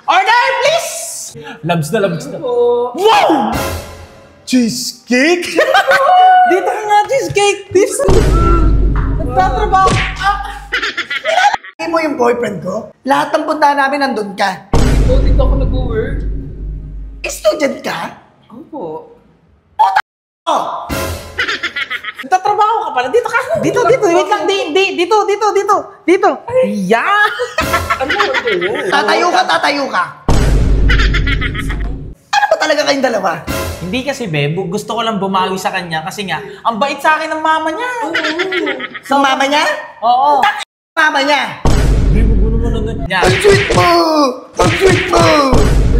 Order, please! Labs na. Wow! Cheesecake? Dito ka nga, cheesecake! Dito! Nagtatrabaho! Hindi mo yung boyfriend ko? Lahat ng punta namin nandun ka. Dito ako nag-work. Student ka? Opo. Oh! Nagtatrabaho ka pala. Dito ka. Dito. Wait lang. Dito. Yeah! Ano ba ito? Tatayo ka. Ano ba talaga kayong dalawa? Hindi kasi, Bebo. Gusto ko lang bumawi sa kanya kasi nga, ang bait sa akin ng mama niya. Sa mama niya? Oo. Mama niya? Bebo, gulo mo na niya. Ang sweet mo! Ang sweet mo!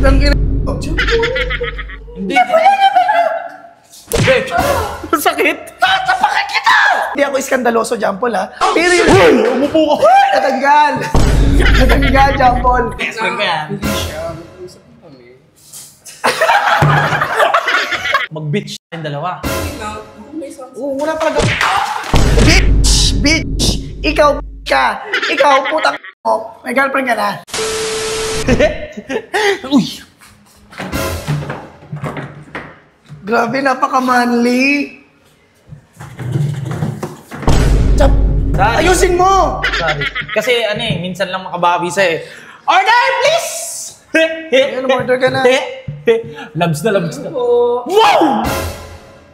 Ang ina mo. Hindi. Bebo, masakit. Tapakan kita! Hindi ako iskandaloso, Jampol, ha? Pero yun... Uy! Umupo ka! Natanggal, Jampol. Best friend ko yan. Hindi siya. Mag-usap na kami. Mag-bitch tayong dalawa. Hindi na. May something. Oo, wala talaga. Bitch! Ikaw, ka! Ikaw, putang mo. May girlfriend ka na. Uy! Grabe, napaka-manly. Chap, Sorry. ayusin mo! Sorry. Kasi minsan lang makabawi sa Order, please! Ayun, order ka na. Labs na. Opo. Wow!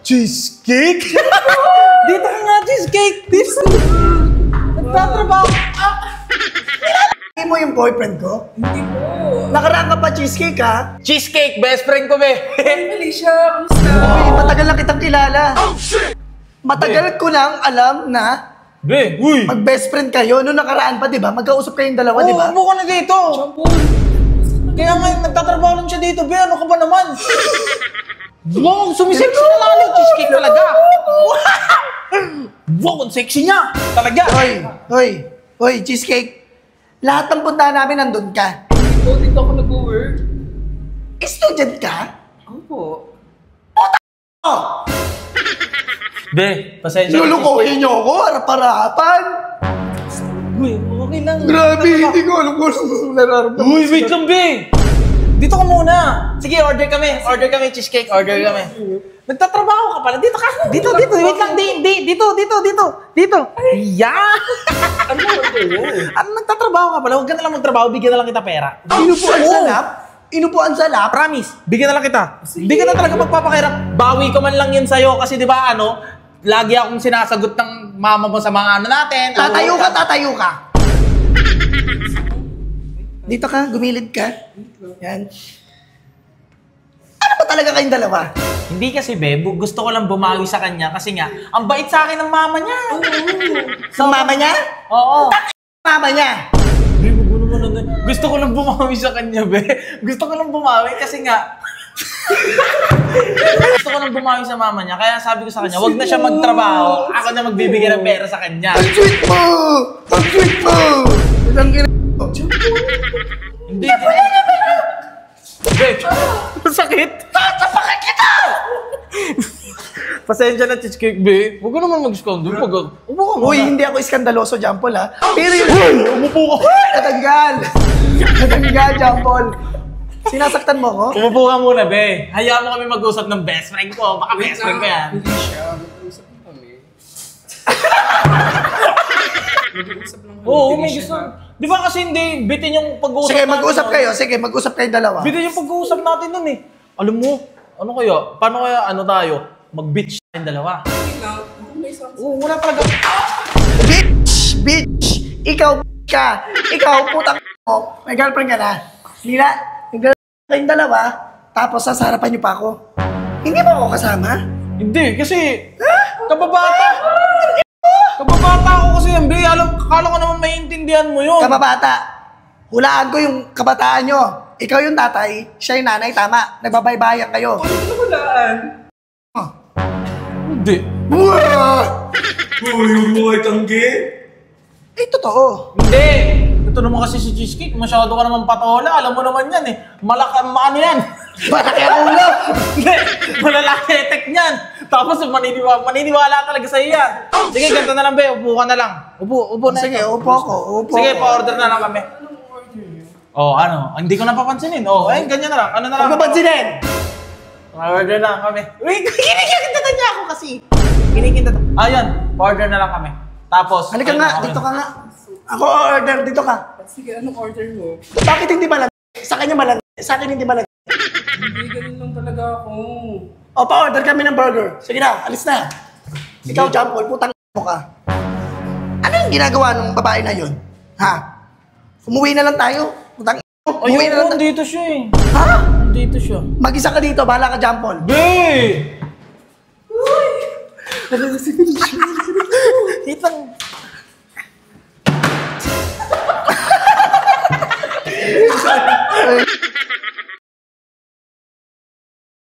Cheesecake? Dito ka nga, cheesecake! Dito! Nagtatrabaho! Hindi mo yung boyfriend ko? Hindi po. Nakaraan ka pa cheesecake, ha? Cheesecake! Best friend ko, be! Mali siya. Kamusta? Uy, matagal lang kitang kilala. Matagal ko lang alam na Be, uy! mag-best friend kayo. Noong nakaraan pa, di ba? Magkausap kayong dalawa, di ba? Umupo ka na dito! Jampol. Kaya nga, nagtatrabaho lang siya dito, be. Ano ka ba naman? Wow! Sumisexy na lalo! Cheesecake talaga! Wow! Ang sexy niya! Talaga! Hoy, cheesecake. Lahat ng punta namin nandun ka. Dito ako nag-work. Student ka? Opo. Oh! Be, pasensya. Lulukuhin niyo ako, harap-harapan. Uy, okay lang. Grabe, hindi ko alam kung anong nararamdaman. Uy, wait lang, be! Dito ka muna. Sige, order kami. Order kami, cheesecake. Order kami. Nagtatrabaho ka pala. Dito ka. Dito. Wait lang. Dito. Yeah! Ano ba ito? Ano nagtatrabaho ka pala? Huwag ka na lang magtrabaho. Bigyan na lang kita pera. Inupuan sa lap? Inupuan sa lap? Promise. Bigyan na lang kita. Hindi ka na talaga magpapakirap. Bawi ko man lang yun sa'yo kasi di ba lagi akong sinasagot ng mama mo sa mga natin. Tatayo ka. Dito ka, gumilid ka. Yan. Ano ba talaga kayong dalawa? Hindi kasi, Bebo. Gusto ko lang bumawi sa kanya kasi nga, ang bait sa akin ng mama niya. Sa mama niya? Oo. Mama niya? Bebo, gulo mo na. Gusto ko lang bumawi sa kanya, be. Gusto ko lang bumawi kasi nga, gusto ko lang bumawi sa mama niya. Kaya sabi ko sa kanya, wag na siya magtrabaho. Ako na magbibigay ng pera sa kanya. Ang sweet mo! Ang sweet mo! Ang ina mo. Hindi. Be, masakit. Tapakan kita! Pasensya na, cheesecake, be. Huwag ko naman mag-scandal. Upo ka muna. Uy, hindi ako iskandaloso, Jampol, ha? Pero yun... Umupo ka. Natanggal, Jampol. Sinasaktan mo ko? Umupo ka muna, be. Hayaan mo kami mag-usap ng best friend ko. Baka best friend ko yan. Hindi siya. Mag-usap na kami. Mag-usap lang kami. Oo, Hindi may siya gusto. na- Di ba kasi hindi, bitin yung pag-uusap Sige, natin mag-usap nun. kayo. Sige, mag-usap kayong dalawa. Bitin yung pag-uusap natin nun eh. Alam mo, ano kaya? Paano kaya tayo? Mag-bitch tayong dalawa. Hindi na. May something. Oo, wala talaga. Bitch! Ikaw, ka! Ikaw, putang mo. May girlfriend ka na. Hindi na. May girlfriend kayong dalawa. Tapos sasarapan niyo pa ako. Hindi mo ako kasama? Hindi, kasi kababata. Kababata ako kasi yan, be. Akala ko naman maiintindihan mo yun. Kababata. Hulaan ko yung kabataan nyo. Ikaw yung tatay, siya yung nanay, tama. Nagbabaybayan kayo. Ano ba nakulaan? Hindi. Wow! Uy, buhay tanggi. Eh, totoo. Hindi. Ito naman kasi si Cheesecake, masyado ka naman patola. Alam mo naman yan eh. Ano yan? Malaki ang ulo. Hindi. Malalaki etek niyan. Tapos maniniwala talaga sa'yo yan. Sige, ganito na lang, be. Upo ka na lang. Upo na. Sige, ikaw. upo ako. Sige, pa-order na lang kami. Oh, ano? Hindi ko napapansinin. Oh, ayun, ganyan na lang. Ano na lang? Huwag napansinin! Order lang kami. Wait, kinikinta niya ako kasi. Kinikinta. Ayun, order na lang kami. Tapos, Halika ayun nga, na kami. dito ka nga. Ako order, dito ka. Sige, anong order mo? Bakit hindi malag? Sa kanya malag. Sa akin hindi malag. Hindi, ganun lang talaga ako. O, pa-order kami ng burger. Sige na, alis na. Ikaw, Jampol, putang mo ka. Ano yung ginagawa ng babae na yun? Ha? Umuwi na lang tayo. Putang umuwi na lang tayo. Dito siya eh. Ha? Dito siya. Mag-isa ka dito, bahala ka, Jampol. Be! Itang...